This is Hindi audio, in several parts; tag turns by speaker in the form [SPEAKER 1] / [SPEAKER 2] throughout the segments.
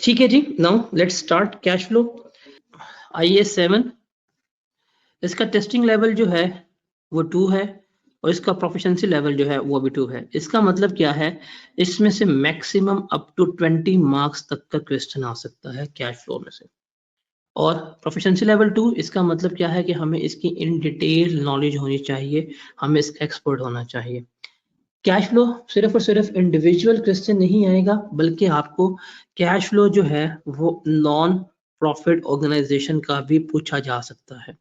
[SPEAKER 1] ठीक है जी, now let's start cash flow. IAS 7 इसका टेस्टिंग लेवल जो है वो 2 है और इसका प्रोफिशिएंसी लेवल जो है वो भी 2 है। इसका मतलब क्या है, इसमें से मैक्सिमम अप टू 20 मार्क्स तक का क्वेश्चन आ सकता है कैश फ्लो में से। और प्रोफिशिएंसी लेवल 2 इसका मतलब क्या है कि हमें इसकी इन डिटेल नॉलेज होनी चाहिए, हमें इसका एक्सपर्ट होना चाहिए। कैश फ्लो सिर्फ और सिर्फ इंडिविजुअल क्वेश्चन नहीं आएगा, बल्कि आपको कैश फ्लो जो है वो नॉन प्रॉफिट ऑर्गेनाइजेशन का भी पूछा जा सकता है।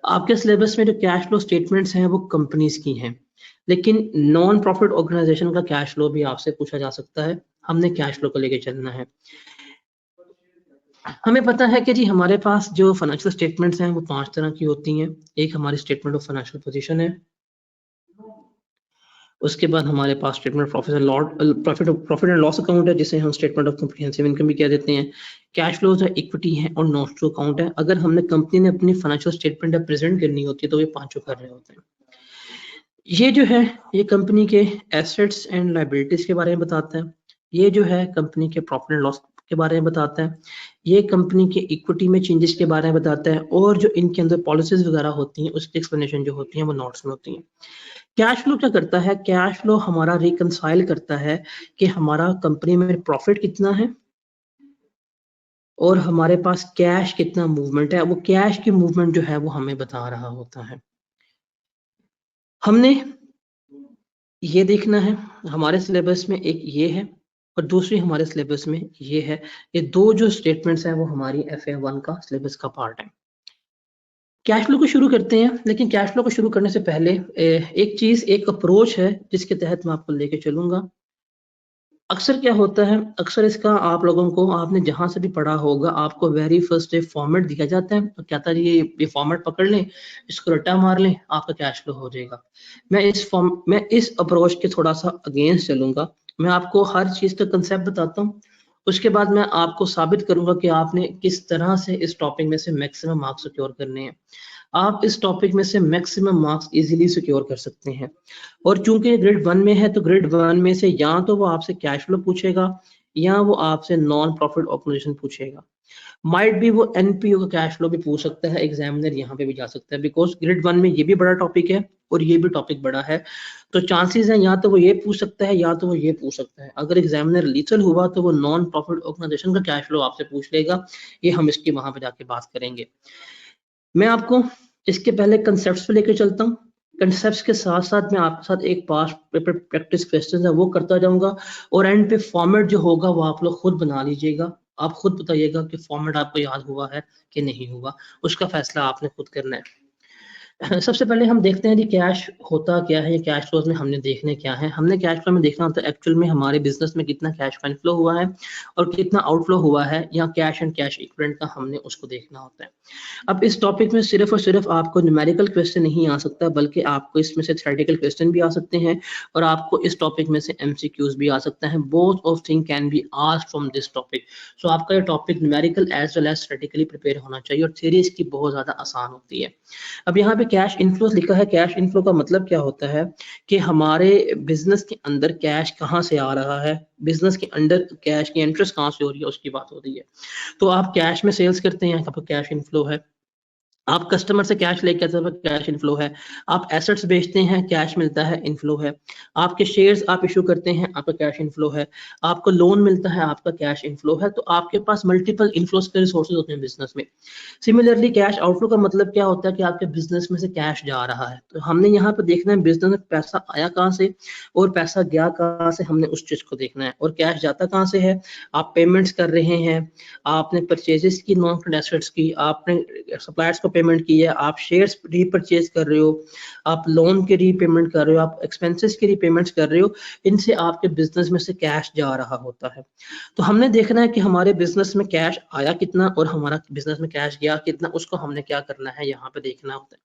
[SPEAKER 1] आपके सिलेबस में जो कैश फ्लो स्टेटमेंट्स हैं वो कंपनीज की हैं, लेकिन नॉन प्रॉफिट ऑर्गेनाइजेशन का कैश फ्लो भी आपसे पूछा जा सकता है। हमने कैश फ्लो को लेकर चलना है। हमें पता है कि जी हमारे पास जो फाइनेंशियल स्टेटमेंट्स हैं वो 5 तरह की होती हैं। एक हमारी स्टेटमेंट ऑफ फाइनेंशियल पोजीशन है, उसके बाद हमारे पास statement profit and loss account है, जिसे हम स्टेटमेंट ऑफ कॉम्प्रिहेंसिव इनकम भी कह देते हैं। कैश फ्लोज है, इक्विटी है और नॉट टू अकाउंट है। अगर हमने कंपनी ने अपनी फाइनेंशियल स्टेटमेंट प्रेजेंट करनी होती है तो ये पांचों कर रहे होते हैं। ये जो है ये कंपनी के एसेट्स एंड लायबिलिटीज के बारे में बताता है। ये जो है कंपनी के प्रॉफिट एंड लॉस के बारे में बताता है। ये कंपनी के इक्विटी में चेंजेस के बारे में बताता है, और जो इनके अंदर पॉलिसीज वगैरह होती हैं उसकी एक्सप्लेनेशन जो होती है वो नोट्स में होती है। कैश फ्लो क्या करता है, कैश फ्लो हमारा रिकंसाइल करता है कि हमारा कंपनी में प्रॉफिट कितना है और हमारे पास कैश कितना मूवमेंट है। वो कैश की मूवमेंट जो है वो हमें बता रहा होता है। हमने ये देखना है, हमारे सिलेबस में एक ये है और दूसरी हमारे सिलेबस में ये है। ये दो जो स्टेटमेंट्स हैं वो हमारी FA1 का सिलेबस का पार्ट है। कैश फ्लो को शुरू करते हैं, लेकिन कैश फ्लो को शुरू करने से पहले एक अप्रोच है जिसके तहत मैं आपको लेके चलूंगा। अक्सर क्या होता है, अक्सर इसका आप लोगों को, आपने जहां से भी पढ़ा होगा, आपको वेरी फर्स्ट डे फॉर्मेट दिया जाता है और कहता है ये फॉर्मेट पकड़ लें, इसको रट्टा मार लें, आपका कैश फ्लो हो जाएगा। मैं इस अप्रोच के थोड़ा सा अगेंस्ट चलूंगा। मैं आपको हर चीज का कंसेप्ट बताता हूँ, उसके बाद मैं आपको साबित करूंगा कि आपने किस तरह से इस टॉपिक में से मैक्सिमम मार्क्स सिक्योर करने हैं। आप इस टॉपिक में से मैक्सिमम मार्क्स इजीली सिक्योर कर सकते हैं। और चूंकि ग्रेड 1 में है तो ग्रेड 1 में से या तो वो आपसे कैश फ्लो पूछेगा या वो आपसे नॉन प्रॉफिट ऑर्गेनाइजेशन पूछेगा। माइट भी वो NPO का कैश फ्लो भी पूछ सकता है, एग्जामिनर यहाँ पे भी जा सकता है, बिकॉज ग्रेड 1 में ये भी बड़ा टॉपिक है और ये भी टॉपिक बड़ा है। तो चांसेस हैं या तो वो ये पूछ सकता है या तो वो ये पूछ सकता है। अगर एग्जामिनर लीचल हुआ तो वो नॉन प्रॉफिट ऑर्गेनाइजेशन का कैश फ्लो आपसे पूछ लेगा। ये हम इसकी वहां पे जाके बात करेंगे। मैं आपको इसके पहले कंसेप्ट्स पे लेकर चलता हूँ। कंसेप्ट्स के साथ साथ मैं आपके साथ एक पास्ट पेपर प्रैक्टिस क्वेश्चन है वो करता जाऊंगा, और एंड पे फॉर्मेट जो होगा वो आप लोग खुद बना लीजिएगा। आप खुद बताइएगा कि फॉर्मेट आपको याद हुआ है कि नहीं हुआ, उसका फैसला आपने खुद करना है। सबसे पहले हम देखते हैं कि कैश होता क्या है, कैश फ्लोज में हमने देखने क्या है। हमने कैश फ्लो में देखना होता है एक्चुअल में हमारे बिजनेस में कितना कैश इनफ्लो हुआ है और कितना आउटफ्लो हुआ है, या कैश एंड कैश इक्विवेलेंट का हमने उसको देखना होता है। अब इस टॉपिक में सिर्फ और सिर्फ आपको न्यूमेरिकल क्वेश्चन नहीं आ सकता, बल्कि आपको इसमें से थ्योरेटिकल क्वेश्चन भी आ सकते हैं और आपको इस टॉपिक में से MCQs भी आ सकता है। Both of thing can be asked from this topic. So आपका ये topic numerical as well as theoretically prepare होना चाहिए, और थ्योरी इसकी बहुत ज्यादा आसान होती है। अब यहाँ पे कैश इनफ्लो लिखा है। कैश इनफ्लो का मतलब क्या होता है कि हमारे बिजनेस के अंदर कैश कहाँ से आ रहा है, बिजनेस के अंदर कैश की इंटरेस्ट कहाँ से हो रही है, उसकी बात हो रही है। तो आप कैश में सेल्स करते हैं, आपका कैश इनफ्लो है। आप कस्टमर से कैश लेके आते हैं, कैश इनफ्लो है। आप एसेट्स बेचते हैं, कैश मिलता है, इनफ्लो है। आपके शेयर्स आप इशू करते हैं, आपका कैश इनफ्लो है। आपको लोन मिलता है, आपका कैश इनफ्लो है। तो आपके पास मल्टीपल इनफ्लोस के रिसोर्सेज होते हैं बिजनेस में। सिमिलरली कैश आउटफ्लो का मतलब क्या होता है कि आपके बिजनेस में से कैश जा रहा है। तो हमने यहाँ पे देखना है बिजनेस में पैसा आया कहाँ से और पैसा गया कहाँ से, हमने उस चीज को देखना है। और कैश जाता कहाँ से है, आप पेमेंट्स कर रहे हैं, आपने परचेजेस की, नॉन करंट एसेट्स की, आपने सप्लायर्स को पेमेंट की है, आप शेयर्स रीपरचेज कर रहे हो, आप लोन के रीपेमेंट कर रहे हो, आप एक्सपेंसेस की रीपेमेंट्स कर रहे हो। इनसे आपके बिजनेस में से कैश जा रहा होता है। तो हमने देखना है कि हमारे बिजनेस में कैश आया कितना और हमारा बिजनेस में कैश गया कितना, उसको हमने क्या करना है यहाँ पे देखना होता है।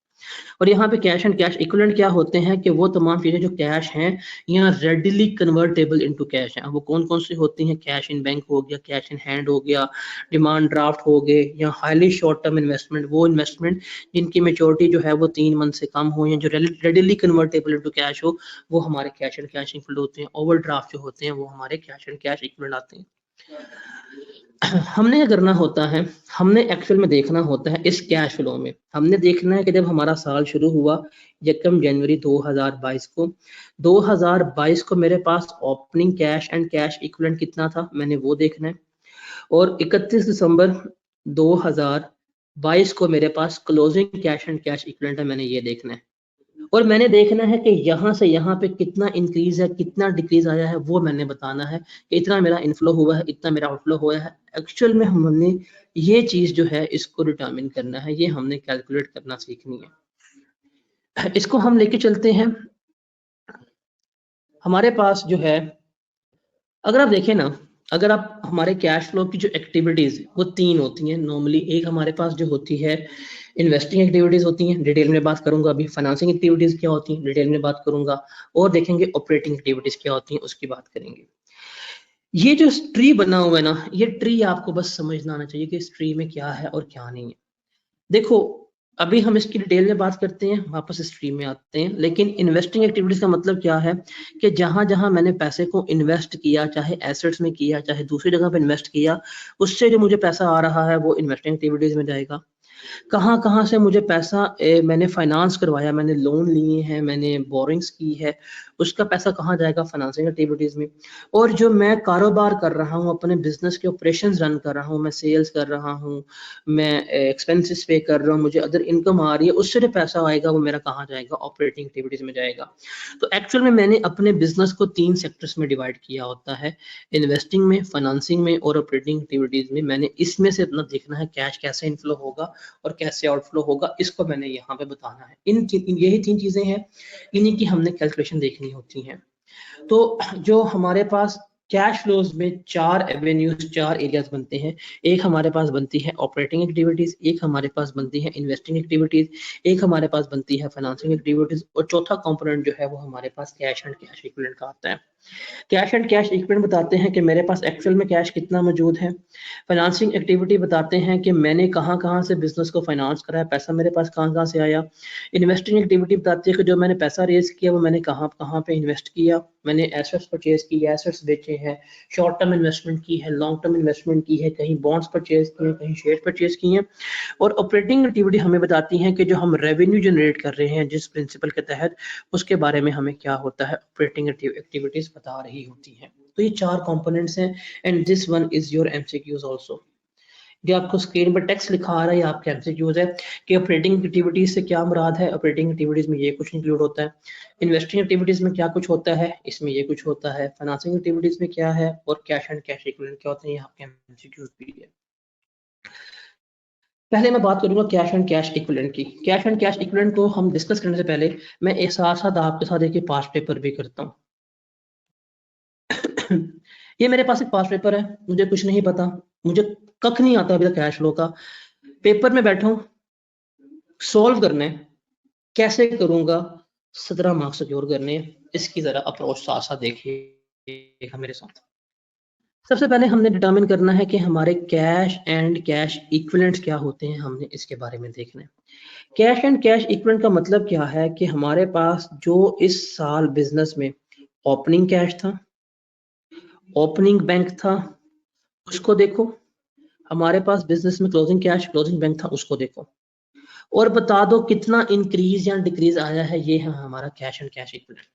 [SPEAKER 1] और यहाँ पे कैश एंड कैश इक्विवेलेंट क्या होते हैं कि वो तमाम चीजें जो कैश हैं यहाँ रेडिली कन्वर्टेबल इनटू कैश है। वो कौन कौन सी होती हैं, कैश इन बैंक हो गया, कैश इन हैंड हो गया, डिमांड ड्राफ्ट हो गए, या हाईली शॉर्ट टर्म इन्वेस्टमेंट, वो इन्वेस्टमेंट जिनकी मेच्योरिटी जो है वो 3 मंथ से कम हो, या जो रेडिली कन्वर्टेबल इनटू कैश हो, वो हमारे कैश एंड कैश इक्विवेलेंट होते हैं। ओवरड्राफ्ट जो होते हैं वो हमारे कैश एंड कैश इक्विवेलेंट आते हैं। हमने क्या करना होता है, हमने एक्चुअल में देखना होता है इस कैश फ्लो में। हमने देखना है कि जब हमारा साल शुरू हुआ 1 जनवरी 2022 को, 2022 को मेरे पास opening cash and cash equivalent कितना था, मैंने वो देखना है। और 31 दिसंबर 2022 को मेरे पास closing cash and cash equivalent है, मैंने ये देखना है। और मैंने देखना है कि यहाँ से यहाँ पे कितना इंक्रीज है, कितना डिक्रीज आया है, वो मैंने बताना है कि इतना मेरा इनफ्लो हुआ है, इतना मेरा आउटफ्लो हुआ है। एक्चुअल में हमने ये चीज जो है इसको डिटरमिन करना है, ये हमने कैलकुलेट करना सीखनी है। इसको हम लेके चलते हैं। हमारे पास जो है, अगर आप देखें ना, अगर आप हमारे कैश फ्लो की जो एक्टिविटीज वो 3 होती हैं नॉर्मली। एक हमारे पास जो होती है इन्वेस्टिंग एक्टिविटीज होती हैं, डिटेल में बात करूंगा अभी। फाइनेंसिंग एक्टिविटीज क्या होती हैं, डिटेल में बात करूंगा। और देखेंगे ऑपरेटिंग एक्टिविटीज क्या होती हैं, उसकी बात करेंगे। ये जो ट्री बना हुआ है ना, ये ट्री आपको बस समझना आना चाहिए कि इस ट्री में क्या है और क्या नहीं है। देखो, अभी हम इसकी डिटेल में बात करते हैं, वापस इस ट्री में आते हैं। लेकिन इन्वेस्टिंग एक्टिविटीज का मतलब क्या है कि जहां जहां मैंने पैसे को इन्वेस्ट किया, चाहे एसेट्स में किया, चाहे दूसरी जगह पे इन्वेस्ट किया, उससे जो मुझे पैसा आ रहा है वो इन्वेस्टिंग एक्टिविटीज में जाएगा। कहाँ कहाँ से मुझे पैसा मैंने फाइनेंस करवाया, मैंने लोन लिए हैं, मैंने बोरिंग्स की है, उसका पैसा कहाँ जाएगा, फाइनेंसिंग एक्टिविटीज में। और जो मैं कारोबार कर रहा हूँ, अपने बिजनेस के ऑपरेशंस रन कर रहा हूँ, मैं सेल्स कर रहा हूँ, मैं एक्सपेंसेस पे कर रहा हूँ, मुझे अदर इनकम आ रही है, उससे जो पैसा आएगा वो मेरा कहाँ जाएगा, ऑपरेटिंग एक्टिविटीज में जाएगा। तो एक्चुअल में मैंने अपने बिजनेस को 3 सेक्टर्स में डिवाइड किया होता है, इन्वेस्टिंग में, फाइनेंसिंग में और ऑपरेटिंग एक्टिविटीज में। मैंने इसमें से अपना देखना है कैश कैसे इनफ्लो होगा और कैसे आउटफ्लो होगा, इसको मैंने यहाँ पे बताना है। यही 3 चीजें हैं, इन्हीं की हमने कैलकुलेशन देखनी होती है। तो जो हमारे पास कैश फ्लोज में 4 एवेन्यूज, 4 एरियाज बनते हैं। एक हमारे पास बनती है ऑपरेटिंग एक्टिविटीज, एक हमारे पास बनती है इन्वेस्टिंग एक्टिविटीज, एक हमारे पास बनती है फाइनेंसिंग एक्टिविटीज, और चौथा कंपोनेंट जो है वो हमारे पास कैश एंड कैश इक्विवेलेंट का आता है। कैश एंड कैश इक्विवेलेंट बताते हैं कि मेरे पास एक्चुअल में कैश कितना मौजूद है। फाइनेंसिंग एक्टिविटी बताते हैं कि मैंने कहाँ कहाँ से बिजनेस को फाइनेंस करा है, पैसा मेरे पास कहाँ कहाँ से आया। इन्वेस्टिंग एक्टिविटी बताती है कि जो मैंने पैसा रेज किया वो मैंने कहाँ कहाँ पे इन्वेस्ट किया। मैंने एसेट्स परचेज की, एसेट्स बेचे हैं, शॉर्ट टर्म इन्वेस्टमेंट की है, लॉन्ग टर्म इन्वेस्टमेंट की है, कहीं बॉन्ड्स परचेज किए हैं, कहीं शेयर परचेज किए हैं। और ऑपरेटिंग एक्टिविटी हमें बताती है कि जो हम रेवेन्यू जनरेट कर रहे हैं जिस प्रिंसिपल के तहत, उसके बारे में हमें क्या होता है, ऑपरेटिंग एक्टिविटीज बता रही होती है। तो ये 4 कंपोनेंट्स हैं and this one is your MCQs also. जो आपको स्क्रीन पर टेक्स्ट लिखा आ रहा है ये आपके एमसीक्यूज है कि ऑपरेटिंग एक्टिविटीज से क्या मुराद है। ऑपरेटिंग एक्टिविटीज में ये कुछ इंक्लूड होता है, इन्वेस्टिंग एक्टिविटीज में क्या कुछ होता है, इसमें ये कुछ होता है, फाइनेंसिंग एक्टिविटीज में क्या है, और कैश एंड कैश इक्विवेलेंट क्या होते हैं, ये आपके एमसीक्यूज भी है। पहले मैं बात करूंगा कैश एंड कैश इक्विवेलेंट की। कैश एंड कैश इक्विवेलेंट को हम डिस्कस करने से पहले मैं एक साथ साथ आपके साथ एक पास्ट पेपर भी करता हूँ। ये मेरे पास एक पास्ट पेपर है, मुझे कुछ नहीं पता, मुझे कख नहीं आता अभी तक कैश फ्लो का। पेपर में बैठा हूँ, सॉल्व करना है, कैसे करूंगा, 17 मार्क्स सिक्योर करने हैं। इसकी जरा अप्रोच साथ साथ देखिएगा मेरे साथ। सबसे पहले हमने डिटरमिन करना है कि हमारे कैश एंड कैश इक्विवेलेंट्स क्या होते हैं, हमने इसके बारे में देखना है। कैश एंड कैश इक्विवेलेंट का मतलब क्या है कि हमारे पास जो इस साल बिजनेस में ओपनिंग कैश था, ओपनिंग बैंक था, उसको देखो। हमारे पास बिजनेस में क्लोजिंग कैश, क्लोजिंग बैंक था, उसको देखो। और बता दो कितना इंक्रीज या डिक्रीज आया है, ये है हमारा कैश एंड कैश इक्विवेलेंट।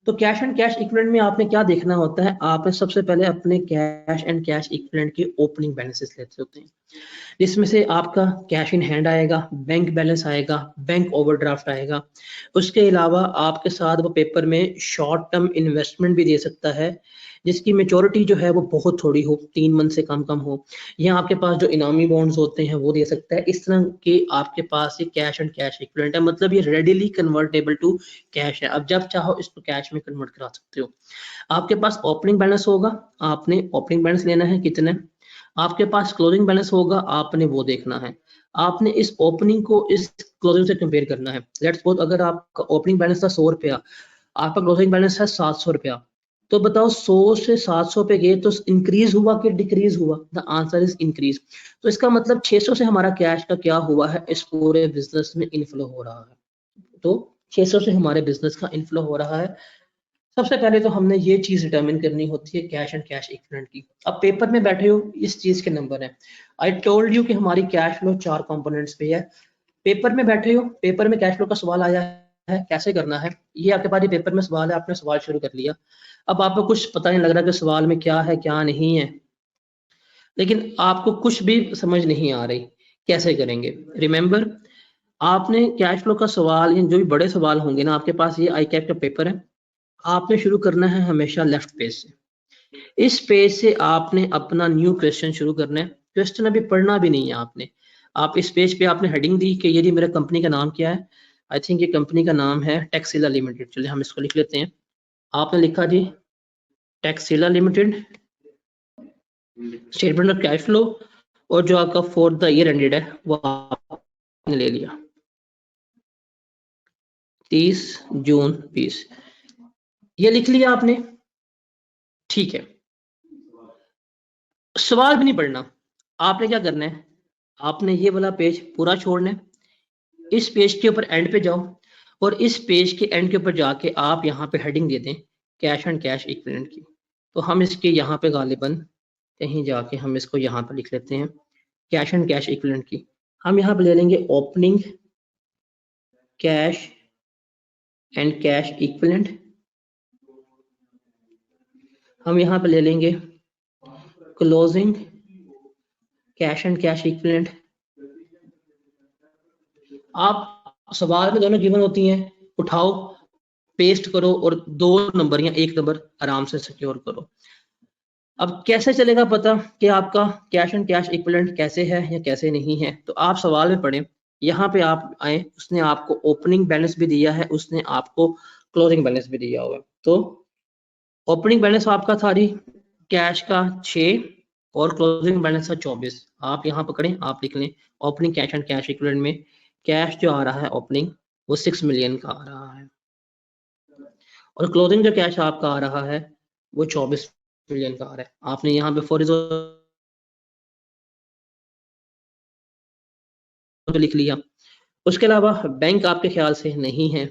[SPEAKER 1] तो कैश एंड कैश इक्विवेलेंट में आपने क्या देखना होता है, आपने सबसे पहले अपने कैश एंड कैश इक्विवेलेंट के ओपनिंग बैलेंसेस लेते होते हैं, जिसमें से आपका कैश इन हैंड आएगा, बैंक बैलेंस आएगा, बैंक ओवरड्राफ्ट आएगा। उसके अलावा आपके साथ वो पेपर में शॉर्ट टर्म इन्वेस्टमेंट भी दे सकता है, जिसकी मेच्योरिटी जो है वो बहुत थोड़ी हो, 3 मंथ से कम हो, या आपके पास जो इनामी बॉन्ड्स होते हैं वो दे सकता है। इस तरह के आपके पास ये कैश एंड कैश इक्विवेलेंट है, मतलब ये रेडिली कन्वर्टेबल टू कैश है। अब जब चाहो इसको कैश में कन्वर्ट करा सकते हो। आपके पास ओपनिंग बैलेंस होगा, आपने ओपनिंग बैलेंस लेना है कितना। आपके पास क्लोजिंग बैलेंस होगा, आपने वो देखना है। आपने इस ओपनिंग को इस क्लोजिंग से कंपेयर करना है। लेट्स सपोज अगर आपका ओपनिंग बैलेंस था 100 रुपया, आपका क्लोजिंग बैलेंस है 700 रुपया, तो बताओ 100 से 700 पे गए तो इंक्रीज हुआ कि डिक्रीज हुआ? The answer is increase. तो इसका मतलब 600 से हमारा कैश का क्या हुआ है, इस पूरे बिजनेस में इनफ्लो हो रहा है। तो 600 से हमारे बिजनेस का इनफ्लो हो रहा है। सबसे पहले तो हमने ये चीज डिटरमिन करनी होती है कैश एंड कैश इक्विवेलेंट की। अब पेपर में बैठे हो इस चीज के नंबर है। आई टोल्ड यू कि हमारी कैश फ्लो 4 कंपोनेंट्स पे है। पेपर में बैठे हो, पेपर में कैश फ्लो का सवाल आया है, कैसे करना है, ये आपके पास पेपर में सवाल है, आपने सवाल शुरू कर लिया। अब आपको कुछ पता नहीं लग रहा कि सवाल में क्या है क्या नहीं है, लेकिन आपको कुछ भी समझ नहीं आ रही, कैसे करेंगे? रिमेंबर, आपने कैश फ्लो का सवाल, जो भी बड़े सवाल होंगे ना आपके पास, ये आई कैप का पेपर है, आपने शुरू करना है हमेशा लेफ्ट पेज से। इस पेज से आपने अपना न्यू क्वेश्चन शुरू करना है। क्वेश्चन अभी पढ़ना भी नहीं है आपने। आप इस पेज पे आपने हेडिंग दी कि ये जी मेरा कंपनी का नाम क्या है। आई थिंक ये कंपनी का नाम है टेक्सिला लिमिटेड। चलिए हम इसको लिख लेते हैं। आपने लिखा जी Taxila limited, statement of cash flow, और जो आपका फॉर द ईयर एंडेड है वो आपने ले लिया 30 जून 20। ये लिख लिया आपने, ठीक है। सवाल भी नहीं पढ़ना, आपने क्या करना है, आपने ये वाला पेज पूरा छोड़ना है। इस पेज के ऊपर एंड पे जाओ, और इस पेज के एंड के ऊपर जाके आप यहाँ पे हेडिंग दे दें कैश एंड कैश इक्विवेलेंट की। तो हम इसके यहाँ पे गालिबन कहीं जाके हम इसको यहाँ पे लिख लेते हैं कैश एंड कैश इक्विवेलेंट की। हम यहाँ पे ले लेंगे opening cash and cash equivalent. हम यहाँ पे ले लेंगे closing cash and cash equivalent. आप सवाल में दोनों गिवन होती हैं, उठाओ, पेस्ट करो, और 2 नंबर या 1 नंबर आराम से सिक्योर करो। अब कैसे चलेगा पता कि आपका कैश एंड कैश इक्विवेलेंट कैसे है या कैसे नहीं है? तो आप सवाल में पढ़ें, यहाँ पे आप आए, उसने आपको ओपनिंग बैलेंस भी दिया है, उसने आपको क्लोजिंग बैलेंस भी दिया हुआ है। तो ओपनिंग बैलेंस आपका था जी कैश का 6 और क्लोजिंग बैलेंस था 24। आप यहाँ पकड़ें, आप लिख लें opening cash and cash equivalent में कैश जो आ रहा है ओपनिंग वो 6 मिलियन का आ रहा है, और क्लोजिंग जो कैश आपका आ रहा है वो 24 मिलियन का आ रहा है। आपने यहाँ पे फॉर लिख लिया। उसके अलावा बैंक आपके ख्याल से नहीं है।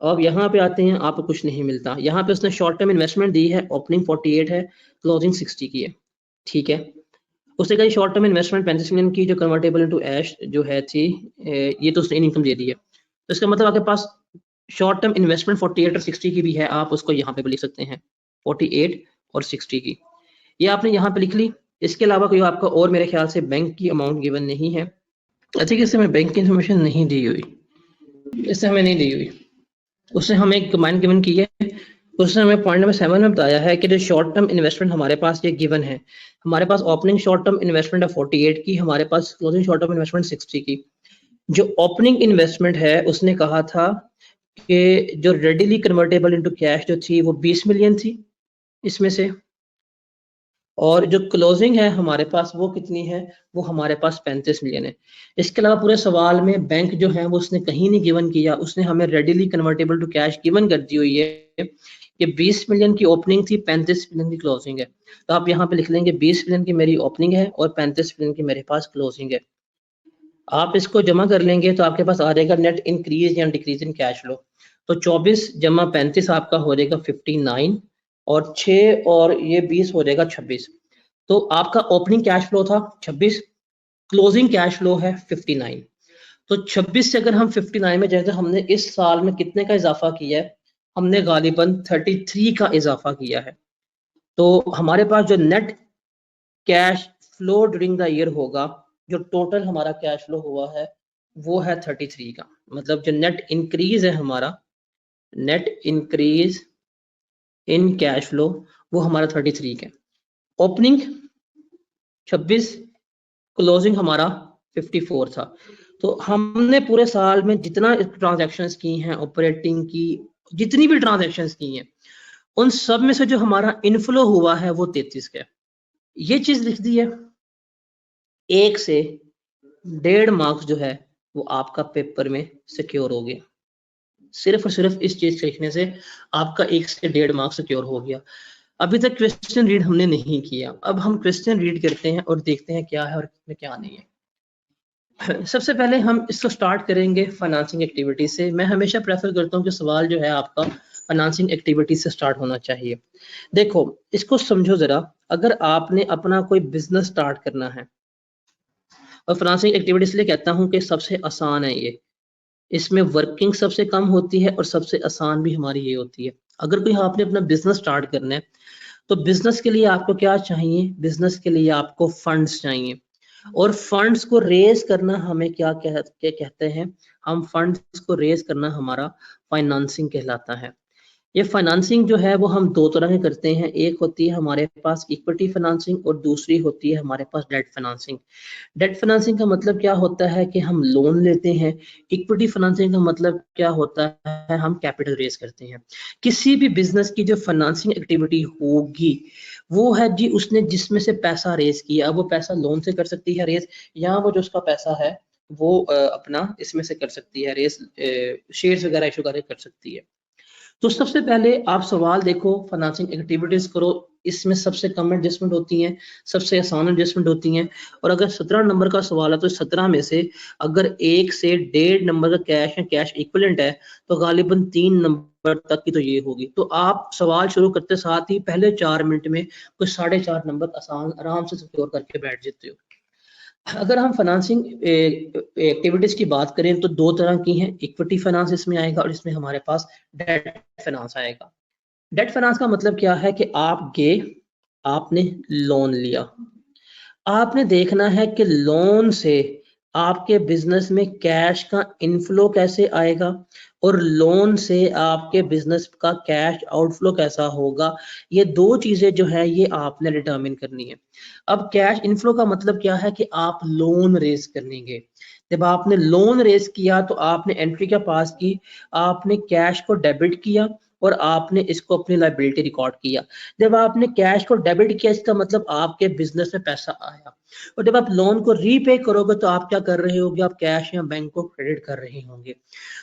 [SPEAKER 1] अब यहाँ पे आते हैं, आपको कुछ नहीं मिलता। यहाँ पे उसने शॉर्ट टर्म इन्वेस्टमेंट दी है, ओपनिंग 48 है, क्लोजिंग 60 की है, ठीक है। उसने कहा शॉर्ट टर्म इन्वेस्टमेंट 35 मिलियन की जो कन्वर्टेबल इनटू ऐश जो है थी, ये तो उसने इनकम दे दी है। तो इसका मतलब आपके पास शॉर्ट टर्म इन्वेस्टमेंट 48 और 60 की भी है, आप उसको यहाँ पे भी लिख सकते हैं 48 और 60 की, ये आपने यहाँ पे लिख ली। इसके अलावा कोई आपका और मेरे ख्याल से बैंक की अमाउंट गिवन नहीं है। अच्छा, इससे हमें बैंक की इन्फॉर्मेशन नहीं दी हुई, इससे हमें नहीं दी हुई। उसने हमें एक कमांड गिवन की है, उसने हमें पॉइंट नंबर 7 में बताया है कि जो शॉर्ट टर्म इन्वेस्टमेंट हमारे पास ये गिवन है, हमारे पास ओपनिंग शॉर्ट टर्म इन्वेस्टमेंट है 48 की, हमारे पास क्लोजिंग शॉर्ट टर्म इन्वेस्टमेंट 60 की। जो ओपनिंग इन्वेस्टमेंट है उसने कहा था कि जो रेडिली कन्वर्टेबल इनटू कैश जो थी वो 20 मिलियन थी इसमें से, और जो क्लोजिंग है हमारे पास वो कितनी है, वो हमारे पास 35 मिलियन है। इसके अलावा पूरे सवाल में बैंक जो है वो उसने कहीं नहीं गिवन किया, उसने हमें readily convertible to cash given कर दी हुई है कि 20 मिलियन की ओपनिंग थी, 35 मिलियन की क्लोजिंग है। तो आप यहाँ पे लिख लेंगे 20 मिलियन की मेरी ओपनिंग है और 35 मिलियन की मेरे पास क्लोजिंग है। आप इसको जमा कर लेंगे तो आपके पास आ जाएगा नेट इंक्रीज या डिक्रीज इन कैश फ्लो। तो 24 जमा 35 आपका हो जाएगा 59, और 6 और ये 20 हो जाएगा 26। तो आपका ओपनिंग कैश फ्लो था 26, क्लोजिंग कैश फ्लो है 59। तो 26 से अगर हम 59 में जाए तो हमने इस साल में कितने का इजाफा किया है, हमने गालिबन 33 का इजाफा किया है। तो हमारे पास जो net cash flow during the year होगा, जो टोटल हमारा कैश फ्लो हुआ है वो है 33 का। मतलब जो नेट इंक्रीज है हमारा, net increase in cash flow वो हमारा 33 का। ओपनिंग 26, क्लोजिंग हमारा 54 था। तो हमने पूरे साल में जितना ट्रांजैक्शंस की हैं, ऑपरेटिंग की जितनी भी ट्रांजैक्शंस की हैं, उन सब में से जो हमारा इनफ्लो हुआ है वो 33 का। ये चीज लिख दी है। 1 से 1.5 मार्क्स जो है वो आपका पेपर में सिक्योर हो गया। सिर्फ और सिर्फ इस चीज लिखने से आपका 1 से 1.5 मार्क्स सिक्योर हो गया। अभी तक क्वेश्चन रीड हमने नहीं किया, अब हम क्वेश्चन रीड करते हैं और देखते हैं क्या है और क्या नहीं है। सबसे पहले हम इसको स्टार्ट करेंगे फाइनेंसिंग एक्टिविटी से। मैं हमेशा प्रेफर करता हूँ कि सवाल जो है आपका फाइनेंसिंग एक्टिविटी से स्टार्ट होना चाहिए। देखो इसको समझो जरा, अगर आपने अपना कोई बिजनेस स्टार्ट करना है, और फाइनेंसिंग एक्टिविटी इसलिए कहता हूँ कि सबसे आसान है ये, इसमें वर्किंग सबसे कम होती है और सबसे आसान भी हमारी ये होती है। अगर कोई आपने अपना बिजनेस स्टार्ट करना है तो बिजनेस के लिए आपको क्या चाहिए, बिजनेस के लिए आपको फंड्स चाहिए, और फंड्स को रेज करना हमें क्या कहते हैं, हम फंड्स को रेज करना हमारा फाइनेंसिंग कहलाता है। ये फाइनेंसिंग जो है वो हम दो तरह के करते हैं, एक होती है हमारे पास इक्विटी फाइनेंसिंग और दूसरी होती है हमारे पास डेट फाइनेंसिंग। डेट फाइनेंसिंग का मतलब क्या होता है कि हम लोन लेते हैं, इक्विटी फाइनेंसिंग का मतलब क्या होता है, हम कैपिटल रेज करते हैं। किसी भी बिजनेस की जो फाइनेंसिंग एक्टिविटी होगी वो है जी उसने जिसमें से पैसा रेज किया, वो पैसा लोन से कर सकती है रेज, या वो जो उसका पैसा है वो अपना इसमें से कर सकती है रेज, शेयर्स वगैरह इशू करके कर सकती है। तो सबसे पहले आप सवाल देखो, फाइनेंसिंग एक्टिविटीज करो, इसमें सबसे कम एडजस्टमेंट होती हैं, सबसे आसान एडजस्टमेंट होती हैं, और अगर 17 नंबर का सवाल है तो 17 में से अगर 1 से 1.5 नंबर का कैश है, कैश इक्विवेलेंट है, तो गालिबन 3 नंबर तक की तो ये होगी। तो आप सवाल शुरू करते साथ ही पहले 4 मिनट में कुछ 4.5 नंबर आसान आराम से सिक्योर करके बैठ जाते हो। अगर हम फाइनेंसिंग एक्टिविटीज की बात करें तो दो तरह की हैं, इक्विटी फाइनेंस इसमें आएगा और इसमें हमारे पास डेट फाइनेंस आएगा। डेट फाइनेंस का मतलब क्या है कि आप गए, आपने लोन लिया, आपने देखना है कि लोन से आपके बिजनेस में कैश का इनफ्लो कैसे आएगा और लोन से आपके बिजनेस का कैश आउटफ्लो कैसा होगा। ये दो चीजें जो है ये आपने डिटरमिन करनी है। अब कैश इनफ्लो का मतलब क्या है कि आप लोन रेज करेंगे। जब आपने लोन रेज किया तो आपने एंट्री क्या पास की, आपने कैश को डेबिट किया और आपने इसको अपनी लायबिलिटी रिकॉर्ड किया। जब आपने कैश को डेबिट किया इसका मतलब आपके बिजनेस में पैसा आया, और जब आप लोन को रीपे करोगे तो आप क्या कर रहे होगे, आप कैश या बैंक को क्रेडिट कर रहे होंगे।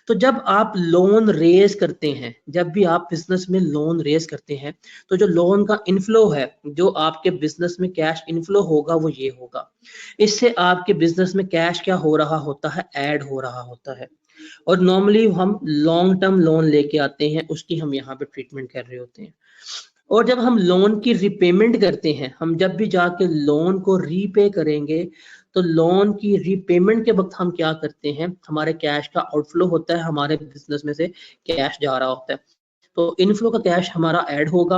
[SPEAKER 1] तो जब आप लोन रेज करते हैं, जब भी आप बिजनेस में लोन रेज करते हैं तो जो लोन का इनफ्लो है, जो आपके बिजनेस में कैश इनफ्लो होगा वो ये होगा। इससे आपके बिजनेस में कैश क्या हो रहा होता है, ऐड हो रहा होता है। और नॉर्मली हम लॉन्ग टर्म लोन लेके आते हैं, उसकी हम यहाँ पे ट्रीटमेंट कर रहे होते हैं। और जब हम लोन की रिपेमेंट करते हैं, हम जब भी जाके लोन को रीपे करेंगे तो लोन की रीपेमेंट के वक्त हम क्या करते हैं, हमारे कैश का आउटफ्लो होता है, हमारे बिजनेस में से कैश जा रहा होता है। तो इनफ्लो का कैश हमारा ऐड होगा,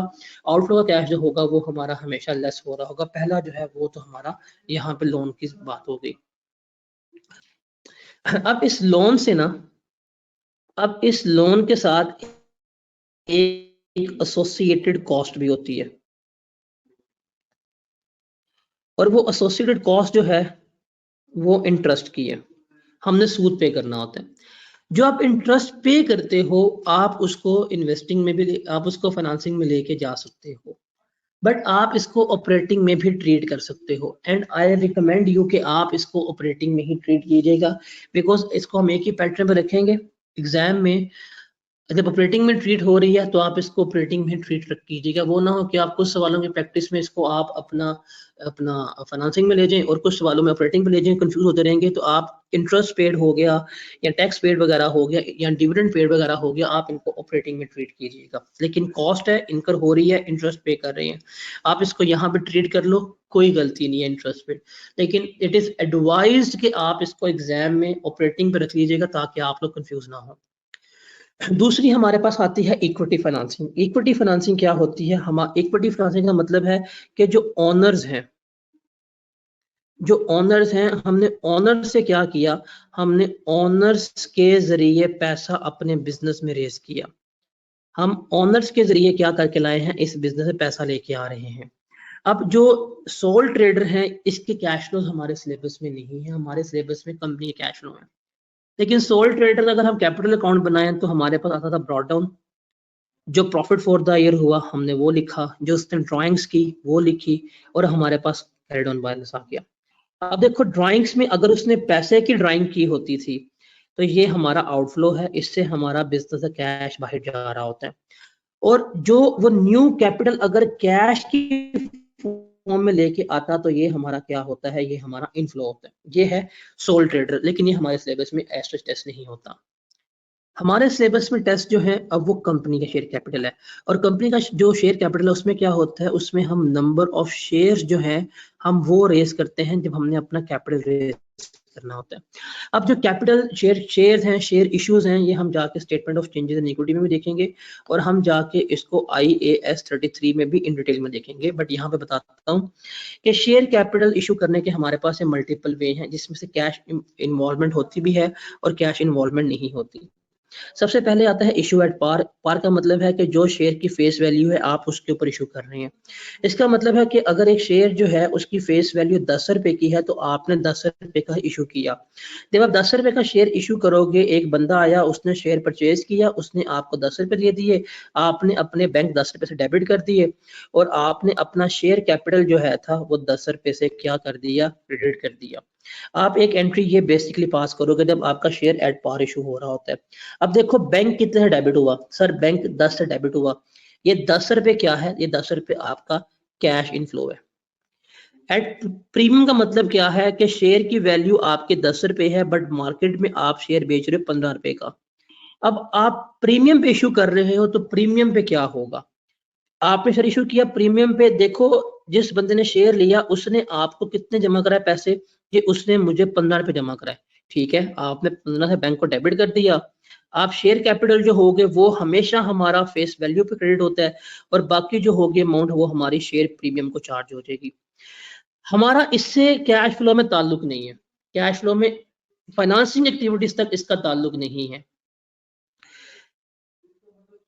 [SPEAKER 1] आउटफ्लो का कैश जो होगा वो हमारा हमेशा लेस हो रहा होगा। पहला जो है वो तो हमारा यहाँ पे लोन की बात हो गई। अब इस लोन से ना, अब इस लोन के साथ एक एसोसिएटेड कॉस्ट भी होती है, और वो एसोसिएटेड कॉस्ट जो है वो इंटरेस्ट की है, हमने सूद पे करना होता है। जो आप इंटरेस्ट पे करते हो आप उसको इन्वेस्टिंग में भी, आप उसको फाइनेंसिंग में लेके जा सकते हो, बट आप इसको ऑपरेटिंग में भी ट्रीट कर सकते हो। एंड आई रिकमेंड यू कि आप इसको ऑपरेटिंग में ही ट्रीट कीजिएगा, बिकॉज इसको हम एक ही पैटर्न पर रखेंगे एग्जाम में। जब ऑपरेटिंग में ट्रीट हो रही है तो आप इसको ऑपरेटिंग में ट्रीट कीजिएगा, वो ना हो कि आप कुछ सवालों की प्रैक्टिस में इसको आप अपना अपना फाइनेंसिंग में ले जाएं और कुछ सवालों में ऑपरेटिंग में ले जाएं, कंफ्यूज होते रहेंगे। तो आप इंटरेस्ट पेड हो गया या टैक्स पेड वगैरह हो गया या डिविडेंड पेड वगैरह हो गया, आप इनको ऑपरेटिंग में ट्रीट कीजिएगा। लेकिन कॉस्ट है, इनकर हो रही है, इंटरेस्ट पे कर रहे हैं, आप इसको यहाँ पे ट्रीट कर लो, कोई गलती नहीं है इंटरेस्ट पे। लेकिन इट इज एडवाइज्ड कि आप इसको एग्जाम में ऑपरेटिंग पे रख लीजिएगा ताकि आप लोग कंफ्यूज ना हो। दूसरी हमारे पास आती है इक्विटी फाइनेंसिंग। इक्विटी फाइनेंसिंग क्या होती है, हम इक्विटी फाइनेंसिंग का मतलब है कि जो ओनर्स हैं, जो ओनर्स हैं, हमने ओनर से क्या किया, हमने ओनर्स के जरिए पैसा अपने बिजनेस में रेज किया। हम ओनर्स के जरिए क्या करके लाए हैं, इस बिजनेस में पैसा लेके आ रहे हैं। अब जो सोल ट्रेडर हैं इसके कैश फ्लो हमारे सिलेबस में नहीं है, हमारे सिलेबस में कंपनी के कैश फ्लो है। लेकिन सोल ट्रेडर अगर हम कैपिटल अकाउंट बनाए तो हमारे पास आता था ब्रॉड डाउन, जो प्रॉफिट फॉर द ईयर हुआ हमने वो लिखा, जो उसने ड्राइंग्स की वो लिखी, और हमारे पास कैरिड ऑन बैलेंस आ गया। अब देखो ड्राइंग्स में अगर उसने पैसे की ड्राइंग की होती थी तो ये हमारा आउटफ्लो है, इससे हमारा बिजनेस का कैश बाहर जा रहा होता है। और जो वो न्यू कैपिटल अगर कैश की फॉर्म में लेके आता तो ये हमारा क्या होता है, ये हमारा इनफ्लो होता है। ये है सोल ट्रेडर, लेकिन ये हमारे सिलेबस में एस्ट्रेस टेस्ट नहीं होता। हमारे सिलेबस में टेस्ट जो है अब वो कंपनी का शेयर कैपिटल है, और कंपनी का जो शेयर कैपिटल है उसमें क्या होता है, उसमें हम नंबर ऑफ शेयर्स जो है हम वो रेस करते हैं जब हमने अपना कैपिटल रेस करना होता है। अब जो कैपिटल शेयर्स हैं, शेयर इश्यूज हैं, ये हम जाके statement of changes in equity में भी देखेंगे, और हम जाके इसको IAS 33 में भी इन डिटेल में देखेंगे। बट यहाँ पे बताता हूँ कि शेयर कैपिटल इशू करने के हमारे पास मल्टीपल वे हैं, जिसमें से कैश इन्वॉल्वमेंट होती भी है और कैश इन्वॉल्वमेंट नहीं होती। सबसे पहले आता है इशू एट पार। पार का मतलब है कि जो शेयर की फेस वैल्यू है आप उसके ऊपर इशू कर रहे हैं। इसका मतलब है कि अगर एक शेयर जो है उसकी फेस वैल्यू 10 रुपए की है तो आपने 10 रुपए का इशू किया। जब आप 10 रुपए का शेयर इशू करोगे, एक बंदा आया, उसने शेयर परचेज किया, उसने आपको 10 रुपए दे दिए, आपने अपने बैंक 10 रुपए से डेबिट कर दिए, और आपने अपना शेयर कैपिटल जो है था वो 10 रुपए से क्या कर दिया, क्रेडिट कर दिया। आप एक एंट्री ये बेसिकली पास करोगे जब आपका शेयर एट पार इशू हो रहा होता है। अब देखो बैंक कितने से डेबिट हुआ, सर बैंक 10 से डेबिट हुआ। ये 10 रुपए क्या है, ये 10 रुपए आपका कैश इनफ्लो है। एट प्रीमियम का मतलब क्या है कि शेयर की वैल्यू आपके 10 रुपए है, बट मार्केट में आप शेयर बेच रहे हो 15 रुपए का। अब आप प्रीमियम पे इशू कर रहे हो, तो प्रीमियम पे क्या होगा, आपने शेयर इशू किया प्रीमियम पे, देखो जिस बंदे ने शेयर लिया उसने आपको कितने जमा कराए पैसे, ये उसने मुझे 15 रुपए जमा कराए। ठीक है, आपने 15 से बैंक को डेबिट कर दिया। आप शेयर कैपिटल जो होगे वो हमेशा हमारा फेस वैल्यू पे क्रेडिट होता है, और बाकी जो होगी अमाउंट वो हमारी शेयर प्रीमियम को चार्ज हो जाएगी। हमारा इससे कैश फ्लो में ताल्लुक नहीं है, कैश फ्लो में फाइनेंसिंग एक्टिविटीज तक इसका ताल्लुक नहीं है।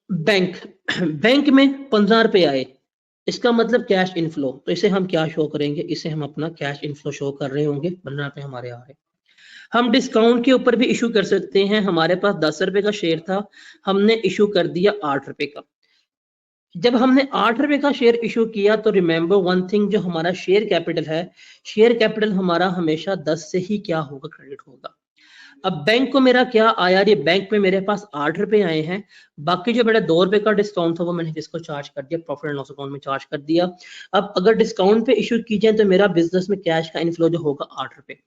[SPEAKER 1] बैंक बैंक में 15 रुपए आए, इसका मतलब कैश इनफ्लो, तो इसे हम क्या शो करेंगे, इसे हम अपना कैश इनफ्लो शो कर रहे होंगे, 15 रुपए हमारे आ रहे। हम डिस्काउंट के ऊपर भी इशू कर सकते हैं। हमारे पास 10 रुपए का शेयर था, हमने इशू कर दिया 8 रुपए का। जब हमने 8 रुपए का शेयर इशू किया तो रिमेंबर वन थिंग, जो हमारा शेयर कैपिटल है, शेयर कैपिटल हमारा हमेशा 10 से ही क्या होगा, क्रेडिट होगा। अब बैंक को मेरा क्या आया, ये बैंक में मेरे पास 8 रुपए आए हैं, बाकी जो मेरा 2 रुपए का डिस्काउंट था वो मैंने किसको चार्ज कर दिया, प्रॉफिट एंड लॉस अकाउंट में चार्ज कर दिया। अब अगर डिस्काउंट पे इशू की जाए तो मेरा बिजनेस में कैश का इनफ्लो जो होगा 8 रुपए।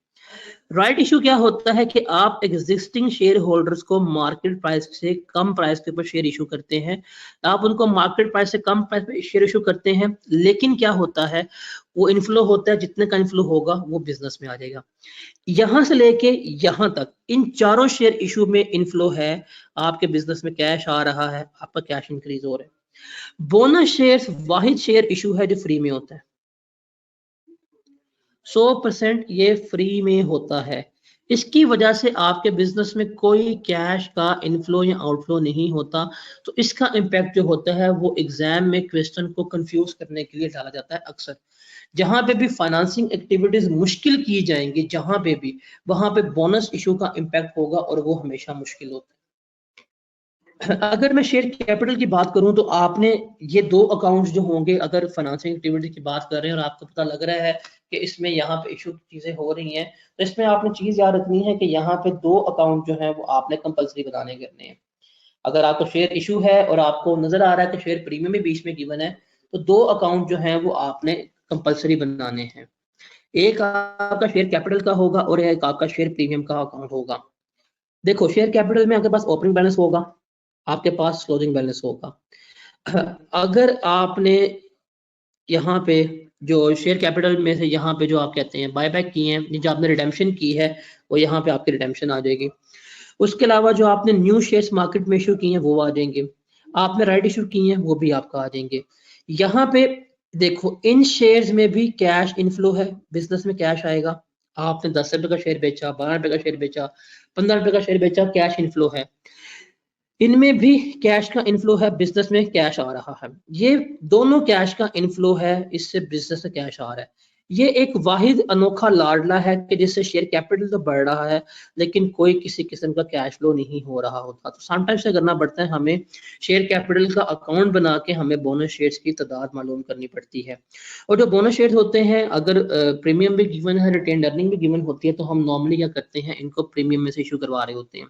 [SPEAKER 1] राइट इशू क्या होता है कि आप एग्जिस्टिंग शेयर होल्डर्स को मार्केट प्राइस से कम प्राइस के ऊपर शेयर इशू करते हैं, आप उनको मार्केट प्राइस से कम प्राइस पे शेयर इशू करते हैं, लेकिन क्या होता है वो इनफ्लो होता है, जितने का इनफ्लो होगा वो बिजनेस में आ जाएगा। यहां से लेके यहां तक इन चारों शेयर इशू में इनफ्लो है, आपके बिजनेस में कैश आ रहा है, आपका कैश इंक्रीज हो रहा है। बोनस शेयर्स वाहिद शेयर इशू है जो फ्री में होता है, 100% ये फ्री में होता है। इसकी वजह से आपके बिजनेस में कोई कैश का इनफ्लो या आउटफ्लो नहीं होता। तो इसका इम्पैक्ट जो होता है वो एग्जाम में क्वेश्चन को कंफ्यूज करने के लिए डाला जाता है। अक्सर जहां पे भी फाइनेंसिंग एक्टिविटीज मुश्किल की जाएंगी, जहां पे भी, वहां पे बोनस इशू का इम्पैक्ट होगा, और वो हमेशा मुश्किल होता है। अगर मैं शेयर कैपिटल की बात करूं तो आपने ये दो अकाउंट्स जो होंगे, अगर फाइनेंसिंग एक्टिविटी की बात कर रहे हैं और आपको पता लग रहा है कि इसमें यहाँ पे इशू चीजें हो रही हैं, तो इसमें आपने चीज याद रखनी है कि यहाँ पे दो अकाउंट जो है वो आपने कंपलसरी बनाने करने हैं। अगर आपको शेयर इशू है और आपको नजर आ रहा है कि शेयर प्रीमियम भी बीच में गिवन है, तो दो अकाउंट जो है वो आपने कंपलसरी बनाने हैं। एक आपका शेयर कैपिटल का होगा और एक आपका शेयर प्रीमियम का अकाउंट होगा। देखो शेयर कैपिटल में आपके पास ओपनिंग बैलेंस होगा, आपके पास क्लोजिंग बैलेंस होगा। अगर आपने यहाँ पे जो शेयर कैपिटल में से यहाँ पे जो आप कहते हैं बाय बैक किए हैं, जो आपने रिडेम्पशन की है, वो यहाँ पे आपकी रिडेम्पशन आ जाएगी। उसके अलावा जो आपने न्यू शेयर्स मार्केट में इशू किए हैं वो आ जाएंगे, आपने राइट इशू किए हैं वो भी आपका आ जाएंगे। यहाँ पे देखो इन शेयर्स में भी कैश इनफ्लो है, बिजनेस में कैश आएगा। आपने 10 रुपए का शेयर बेचा, 12 रुपए का शेयर बेचा, 15 रुपए का शेयर बेचा, कैश इनफ्लो है। इनमें भी कैश का इनफ्लो है, बिजनेस में कैश आ रहा है। ये दोनों कैश का इनफ्लो है, इससे बिजनेस में कैश आ रहा है। ये एक वाहिद अनोखा लाडला है कि जिससे शेयर कैपिटल तो बढ़ रहा है लेकिन कोई किसी किस्म का कैश फ्लो नहीं हो रहा होता। तो समटाइम्स से करना पड़ता है हमें शेयर कैपिटल का अकाउंट बना के हमें बोनस शेयर्स की तादाद मालूम करनी पड़ती है। और जो बोनस शेयर्स होते हैं, अगर प्रीमियम भी गिवन है, रिटेन अर्निंग भी गिवन होती है, तो हम नॉर्मली क्या करते हैं, इनको प्रीमियम में से इशू करवा रहे होते हैं।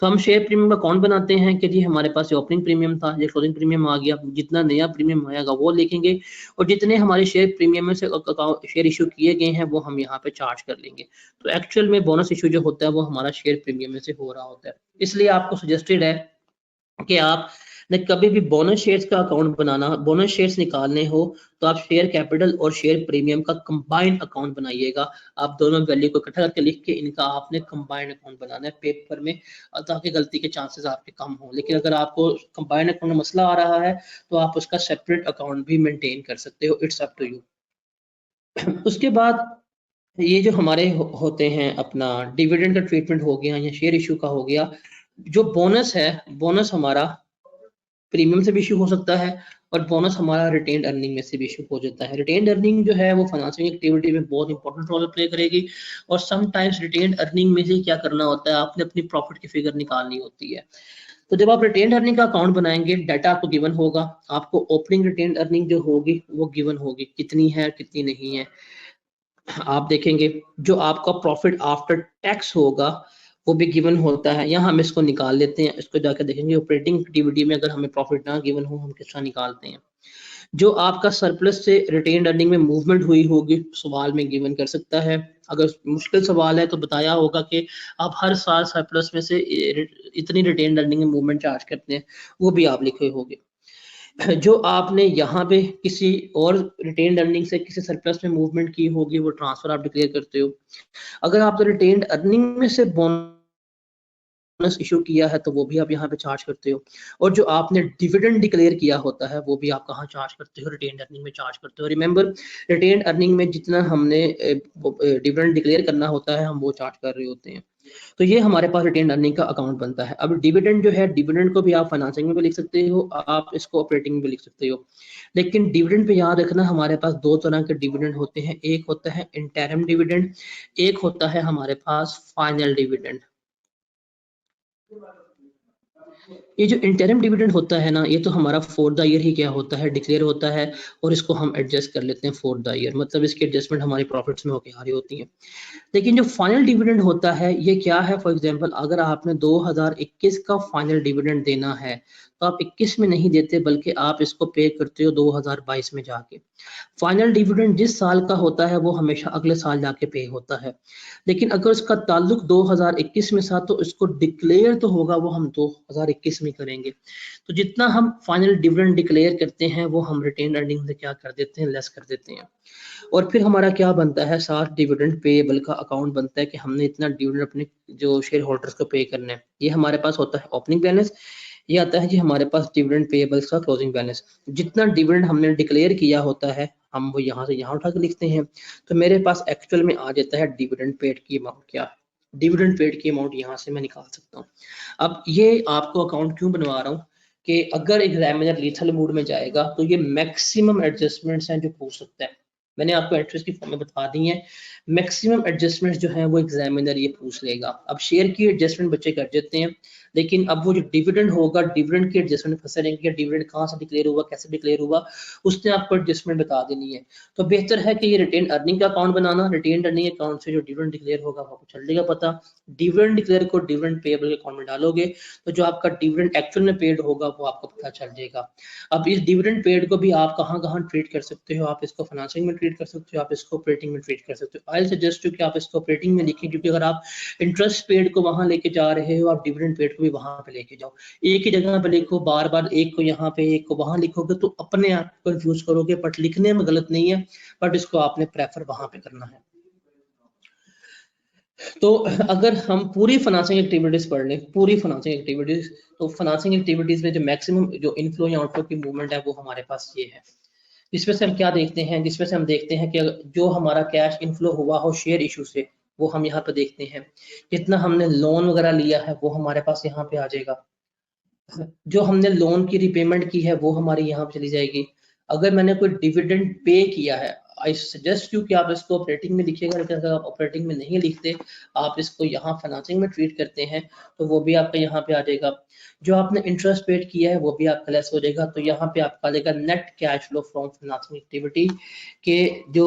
[SPEAKER 1] तो हम शेयर प्रीमियम का अकाउंट बनाते हैं कि जी हमारे पास ये ओपनिंग प्रीमियम था, ये क्लोजिंग प्रीमियम आ गया, जितना नया प्रीमियम आएगा वो लिखेंगे, और जितने हमारे शेयर प्रीमियम में से शेयर शेयर इशू किए गए हैं वो हम यहाँ पे चार्ज कर लेंगे। तो एक्चुअल में बोनस इशू जो होता है वो हमारा शेयर प्रीमियम में से हो रहा होता है। इसलिए आपको सजेस्टेड है कि आप ने कभी भी बोनस शेयर्स का अकाउंट बनाना, बोनस शेयर्स निकालने हो तो आप शेयर कैपिटल और शेयर प्रीमियम का कंबाइंड अकाउंट बनाइएगा। आप दोनों वैल्यू को इकट्ठा करके लिख के इनका आपने कंबाइंड अकाउंट बनाना है पेपर में, ताकि गलती के चांसेस आपके कम हो। लेकिन अगर आपको कंबाइंड अकाउंट में मसला आ रहा है तो आप उसका सेपरेट अकाउंट भी मेंटेन कर सकते हो, इट्स अप टू यू। उसके बाद ये जो हमारे होते हैं अपना डिविडेंड का ट्रीटमेंट हो गया या शेयर इशू का हो गया। जो बोनस है, बोनस हमारा प्रीमियम से भी इशू हो सकता है और बोनस हमारा रिटेन्ड अर्निंग में से भी इशू हो जाता है। रिटेन्ड अर्निंग जो है वो फाइनेंसिंग एक्टिविटी में बहुत इंपॉर्टेंट रोल प्ले करेगी और समटाइम्स रिटेन्ड अर्निंग में से क्या करना होता है, आपने अपनी प्रॉफिट की फिगर निकालनी होती है। तो जब आप रिटेन्ड अर्निंग का अकाउंट बनाएंगे, डाटा आपको गिवन होगा, आपको ओपनिंग रिटेन्ड अर्निंग जो होगी वो गिवन होगी, कितनी है कितनी नहीं है। आप देखेंगे जो आपका प्रॉफिट आफ्टर टैक्स होगा वो भी गिवन होता है। यहाँ हम इसको निकाल लेते हैं, इसको जाकर देखेंगे ऑपरेटिंग एक्टिविटी में अगर हमें प्रॉफिट ना गिवन हो हम किस तरह निकालते हैं। जो आपका सरप्लस से रिटेन्ड अर्निंग में मूवमेंट हुई होगी सवाल में गिवन कर सकता है। अगर मुश्किल सवाल है तो बताया होगा कि आप हर साल सरप्लस में से इतनी रिटेन्ड अर्निंग में मूवमेंट चार्ज करते हैं, वो भी आप लिखे होंगे। जो आपने यहाँ पे किसी और रिटेन्ड अर्निंग से किसी सरप्लस में मूवमेंट की होगी वो ट्रांसफर आप डिक्लेयर करते हो। अगर आपने रिटेन्ड अर्निंग में से बोनस इशू किया है तो वो भी आप यहाँ पे चार्ज करते हो। और जो आपने डिविडेंड डिक्लेयर किया होता है वो भी आप कहाँ चार्ज करते हो, रिटेन्ड अर्निंग में चार्ज करते हो। रिमेंबर, रिटेन्ड अर्निंग में जितना हमने डिविडेंड डिक्लेयर करना होता है हम वो चार्ज कर रहे होते हैं। तो ये हमारे पास रिटेन्ड अर्निंग का अकाउंट बनता है। अब डिविडेंड जो है, डिविडेंड को भी आप फाइनेंसिंग में भी लिख सकते हो, आप इसको ऑपरेटिंग में भी लिख सकते हो। लेकिन डिविडेंड पे याद रखना हमारे पास दो तरह के डिविडेंड होते हैं, एक होता है इंटरिम डिविडेंड, एक होता है हमारे पास फाइनल डिविडेंड। ये जो इंटरिम डिविडेंड होता है ना, ये तो हमारा फॉर द ईयर ही क्या होता है, डिक्लेयर होता है और इसको हम एडजस्ट कर लेते हैं फॉर द ईयर, मतलब इसकी एडजस्टमेंट हमारी प्रॉफिट्स में होकर आ रही होती है। लेकिन जो फाइनल डिविडेंड होता है ये क्या है, फॉर एग्जांपल अगर आपने 2021 का फाइनल डिविडेंड देना है तो आप 21 में नहीं देते बल्कि आप इसको पे करते हो 2022 में जाके। फाइनल डिविडेंड जिस साल का होता है वो हमेशा अगले साल जाके पे होता है। लेकिन अगर उसका ताल्लुक 2021 में था तो इसको डिक्लेयर तो होगा वो हम 2021 में करेंगे। तो जितना हम फाइनल डिविडेंड डिक्लेयर करते हैं वो हम रिटेन अर्निंग से क्या कर देते हैं, लेस कर देते हैं। और फिर हमारा क्या बनता है, साथ डिविडेंड पेएबल का अकाउंट बनता है कि हमने इतना डिविडेंड अपने जो शेयर होल्डर्स को पे करना है। ये हमारे पास होता है ओपनिंग बैलेंस, ये आता है जी हमारे पास डिविडेंड पेएबल्स का क्लोजिंग बैलेंस। जितना डिविडेंड हमने डिक्लेयर किया होता है हम वो यहाँ से यहाँ उठा के लिखते हैं। तो मेरे पास एक्चुअल में आ जाता है डिविडेंड पेड की अमाउंट क्या है, डिविडेंड पेड की अमाउंट यहाँ से मैं निकाल सकता हूँ। अब ये आपको अकाउंट क्यों बनवा रहा हूँ कि अगर एग्जामिनर लीथल मूड में जाएगा तो ये मैक्सिमम एडजस्टमेंट्स हैं जो पूछ सकता है। मैंने आपको एंट्रीज की फॉर्म में बता दी है, मैक्सिमम एडजस्टमेंट्स जो है वो एग्जामिनर ये पूछ लेगा। अब शेयर की एडजस्टमेंट बच्चे कर देते हैं, लेकिन अब वो जो डिविडेंड होगा डिविडेंड की एडजस्टमेंट फंसे रहेंगे, डिविडेंड कहाँ से डिक्लेयर हुआ, कैसे डिक्लेयर हुआ, उसने आपको एडजस्टमेंट बता देनी है। तो बेहतर है कि ये रिटेन अर्निंग का अकाउंट बनाना, रिटेन अर्निंग अकाउंट से जो डिविडेंड डिक्लेयर होगा वो आपको चल जाएगा पता। डिविडेंड डिक्लेयर को डिविडेंड पेएबल के अकाउंट में डालोगे तो जो आपका डिविडेंड एक्चुअल में पेड होगा वो आपको पता चल जाएगा। अब इस डिविडेंड पेड को भी आप कहाँ कहाँ ट्रीट कर सकते हो, आप इसको फाइनेंसिंग में ट्रीट कर सकते हो, आप इसको ऑपरेटिंग में ट्रीट कर सकते हो। आई सजेस्ट यू कि आप इसको ऑपरेटिंग में लिखें, क्योंकि अगर आप इंटरेस्ट पेड को वहां लेके जा रहे हो आप डिविडेंड पेड को भी वहां पे लेके जाओ। एक ही जगह पे लिखो, बार बार एक को यहाँ पे एक को वहां लिखोगे तो अपने आप को कंफ्यूज करोगे। बट लिखने में गलत नहीं है, बट इसको आपने प्रेफर वहां पे करना है। तो अगर हम पूरी फाइनेंसिंग एक्टिविटीज पढ़ लें, पूरी फाइनेंसिंग एक्टिविटीज, तो फाइनेंसिंग एक्टिविटीज में जो मैक्सिमम जो इनफ्लो या आउटफ्लो की मूवमेंट है वो हमारे पास ये है। जिसमें से हम क्या देखते हैं, जिसमें से हम देखते हैं कि जो हमारा कैश इनफ्लो हुआ हो शेयर इशू से वो हम यहाँ पे देखते हैं। जितना हमने लोन वगैरह लिया है वो हमारे पास यहाँ पे आ जाएगा। जो हमने लोन की रिपेमेंट की है वो हमारी यहाँ पे चली जाएगी। अगर मैंने कोई डिविडेंड पे किया है, आई सजेस्ट यू कि आप इसको ऑपरेटिंग में लिखिएगा, लेकिन अगर आप ऑपरेटिंग में नहीं लिखते, आप इसको यहाँ फाइनेंसिंग में ट्रीट करते हैं तो वो भी आपका यहाँ पे आ जाएगा। जो आपने इंटरेस्ट पेड किया है वो भी आपका लेस हो जाएगा। तो यहाँ पे आपका आ जाएगा net cash flow from financing activity के जो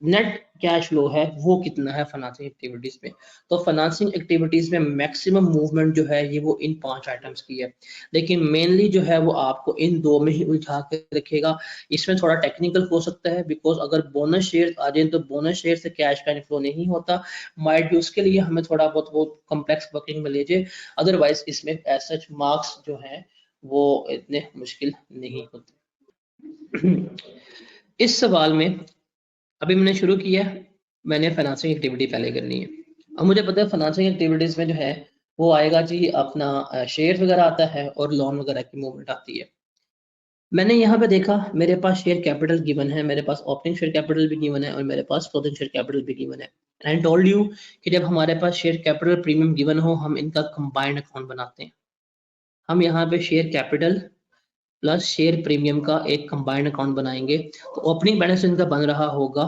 [SPEAKER 1] नेट कैश फ्लो है वो कितना है फाइनेंसिंग एक्टिविटीज में। तो फाइनेंसिंग एक्टिविटीज में मैक्सिमम मूवमेंट जो है ये वो इन 5 आइटम्स की है, लेकिन मेनली जो है वो आपको इन 2 में ही उलझा के रखेगा। इसमें थोड़ा टेक्निकल हो सकता है, बिकॉज अगर बोनस शेयर आ जाए तो बोनस शेयर से कैश का इनफ्लो नहीं होता, माइट भी उसके लिए हमें थोड़ा बहुत वो कॉम्प्लेक्स वर्किंग में लीजिए, अदरवाइज इसमें एज सच मार्क्स जो है वो इतने मुश्किल नहीं होते। इस सवाल में अभी मैंने शुरू किया, मैंने फाइनेंसिंग एक्टिविटी पहले करनी है। अब मुझे पता है फाइनेंसिंग एक्टिविटीज में जो है वो आएगा जी अपना शेयर वगैरह आता है और लोन वगैरह की मूवमेंट आती है। मैंने यहाँ पे देखा मेरे पास शेयर कैपिटल गिवन है, मेरे पास ओपनिंग शेयर कैपिटल भी गिवन है और मेरे पास क्लोजिंग शेयर कैपिटल भी गिवन है। एंड आई टोल्ड यू कि जब हमारे पास शेयर कैपिटल प्रीमियम गिवन हो हम इनका कंबाइंड अकाउंट बनाते हैं। हम यहाँ पे share capital plus share premium का एक कंबाइंड अकाउंट बनाएंगे। तो ओपनिंग बैलेंस इनका बन रहा होगा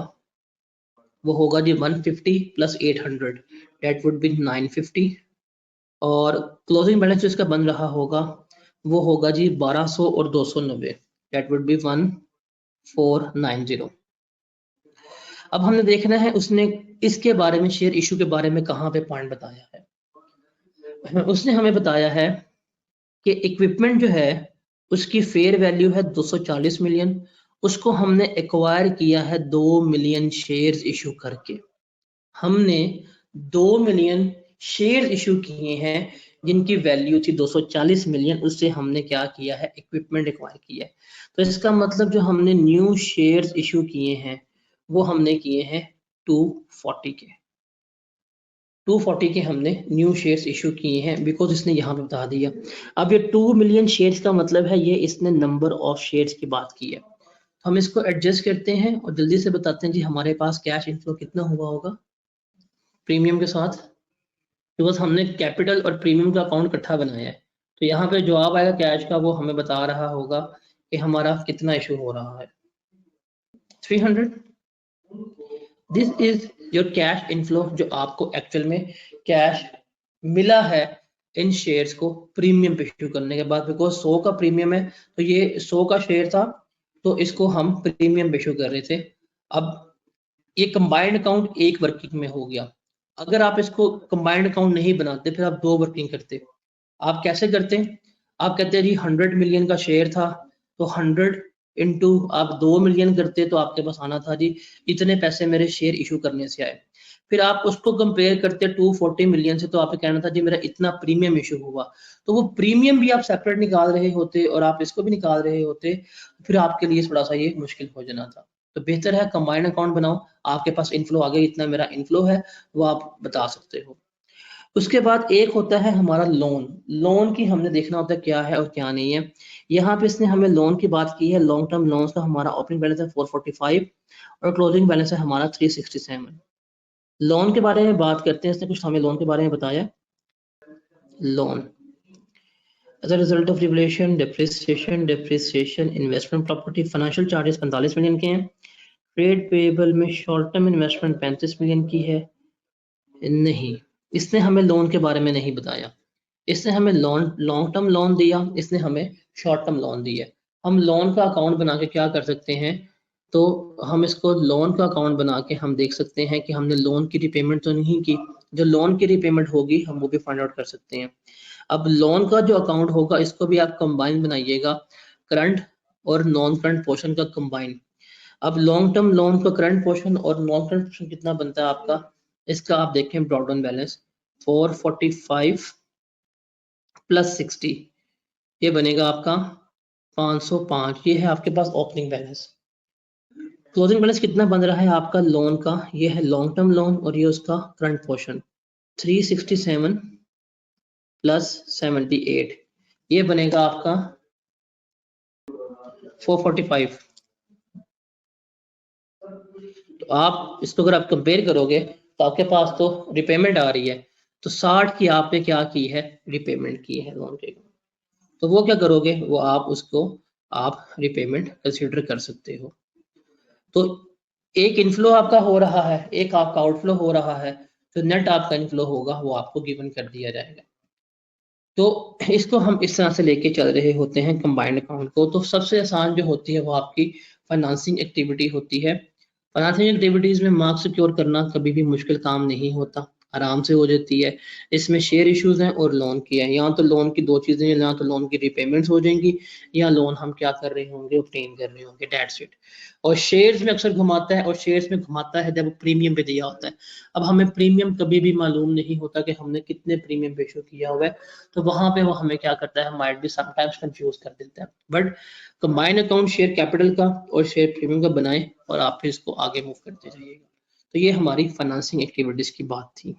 [SPEAKER 1] वो होगा जी 150 प्लस 800 डेट वुड बी 950, और क्लोजिंग बैलेंस इसका बन रहा होगा वो होगा जी 1200 और 290 डेट वुड बी 1490। अब हमने देखना है उसने इसके बारे में शेयर इशू के बारे में कहाँ पे पॉइंट बताया है। उसने हमें बताया है कि इक्विपमेंट जो है उसकी फेयर वैल्यू है 240 मिलियन, उसको हमने एक्वायर किया है 2 मिलियन शेयर्स इशू करके। हमने 2 मिलियन शेयर इशू किए हैं जिनकी वैल्यू थी 240 मिलियन, उससे हमने क्या किया है इक्विपमेंट एक्वायर किया है। तो इसका मतलब जो हमने न्यू शेयर्स इशू किए हैं वो हमने किए हैं 240 के 240 के हमने न्यू शेयर्स इशू किए हैं, बिकॉज इसने यहाँ पे बता दिया। अब ये 2 मिलियन शेयर्स का मतलब है ये इसने नंबर ऑफ शेयर्स की बात की है। हम इसको एडजस्ट करते हैं और जल्दी से बताते हैं जी हमारे पास कैश इनफ्लो कितना हुआ होगा प्रीमियम के साथ, बिकॉज हमने कैपिटल और प्रीमियम का अकाउंट इकट्ठा बनाया है। तो यहाँ पे जवाब आएगा कैश का, वो हमें बता रहा होगा कि हमारा कितना इशू हो रहा है 300। This is your cash inflow जो आपको एक्चुअल में कैश मिला है इन शेयर्स को प्रीमियम पे इशू करने के बाद, बिकॉज 100 का प्रीमियम है तो ये 100 का शेयर था तो इसको हम प्रीमियम पे इशू कर रहे थे। अब ये कंबाइंड अकाउंट एक वर्किंग में हो गया। अगर आप इसको कंबाइंड अकाउंट नहीं बनाते फिर आप 2 वर्किंग करते। आप कैसे करते हैं, आप कहते हैं जी 100 मिलियन का शेयर था तो 100 इंटू आप 2 मिलियन करते तो आपके पास आना था जी इतने पैसे मेरे शेयर इशू करने से आए। फिर आप उसको कंपेयर करते 240 मिलियन से तो आपको कहना था जी मेरा इतना प्रीमियम इशू हुआ, तो वो प्रीमियम भी आप सेपरेट निकाल रहे होते और आप इसको भी निकाल रहे होते, फिर आपके लिए थोड़ा सा ये मुश्किल हो जाना था। तो बेहतर है कंबाइंड अकाउंट बनाओ, आपके पास इनफ्लो आ गया इतना मेरा इनफ्लो है वो आप बता सकते हो। उसके बाद एक होता है हमारा लोन। लोन की हमने देखना होता है क्या है और क्या नहीं है। यहाँ पे इसने हमें लोन की बात की है। लॉन्ग टर्म लोन्स का हमारा ओपनिंग बैलेंस है 445 और क्लोजिंग बैलेंस है हमारा 367। लोन के बारे में बात करते हैं, इसने कुछ हमें लोन के बारे में बताया। Loan as a result of revaluation depreciation investment property financial charges 45 million के हैं। ट्रेड पेएबल में शॉर्ट टर्म इन्वेस्टमेंट 35 मिलियन की है। नहीं, इसने हमें लोन के बारे में नहीं बताया। इसने हमें लोन लॉन्ग टर्म लोन दिया, इसने हमें शॉर्ट टर्म लोन दिया। हम लोन का अकाउंट बना के क्या कर सकते हैं, तो हम इसको लोन का अकाउंट बना के हम देख सकते हैं कि हमने लोन की रिपेमेंट तो नहीं की, जो लोन की रिपेमेंट होगी हम वो भी फाइंड आउट कर सकते हैं। अब लोन का जो अकाउंट होगा इसको भी आप कंबाइन बनाइएगा, करंट और नॉन करंट पोर्शन का कंबाइन। अब लॉन्ग टर्म लोन का करंट पोर्शन और नॉन करंट पोर्शन कितना बनता है आपका, इसका आप देखें ब्रॉड डाउन बैलेंस 445 प्लस 60 ये बनेगा आपका 505। ये है आपके पास ओपनिंग बैलेंस। क्लोजिंग बैलेंस कितना बन रहा है आपका लोन का, ये है लॉन्ग टर्म लोन और ये उसका करंट पोर्शन 367 प्लस 78 ये बनेगा आपका 445। तो आप इसको अगर आप कंपेयर करोगे तो आपके पास तो रिपेमेंट आ रही है, तो 60 की आपने क्या की है रिपेमेंट की है लोन के, तो वो क्या करोगे वो आप उसको आप रिपेमेंट कंसीडर कर सकते हो। तो एक इनफ्लो आपका हो रहा है, एक आपका आउटफ्लो हो रहा है, जो नेट आपका इनफ्लो होगा वो आपको गिवन कर दिया जाएगा। तो इसको हम इस तरह से लेके चल रहे होते हैं कंबाइंड अकाउंट को। तो सबसे आसान जो होती है वो आपकी फाइनेंसिंग एक्टिविटी होती है। फाइनेंसिंग एक्टिविटीज में मार्क्स सिक्योर करना कभी भी मुश्किल काम नहीं होता, आराम से हो जाती है। इसमें शेयर इश्यूज हैं और लोन की है। यहाँ तो लोन की दो चीजें हैं, यहाँ तो लोन की रिपेमेंट्स हो जाएंगी या लोन हम क्या कर रहे होंगे, ऑब्टेन कर रहे होंगे, दैट्स इट। और शेयर्स में अक्सर घुमाता है, और शेयर्स में घुमाता है जब प्रीमियम पे दिया होता है। अब हमें प्रीमियम कभी भी मालूम नहीं होता कि हमने कितने प्रीमियम पे इशू किया हुआ है, तो वहां पे वो हमें क्या करता है, माइट भी समटाइम्स कंफ्यूज कर देता है। But combine account share capital का और शेयर प्रीमियम का बनाएं और आप फिर इसको आगे मूव करते जाइएगा। तो ये हमारी फाइनेंसिंग एक्टिविटीज की बात थी।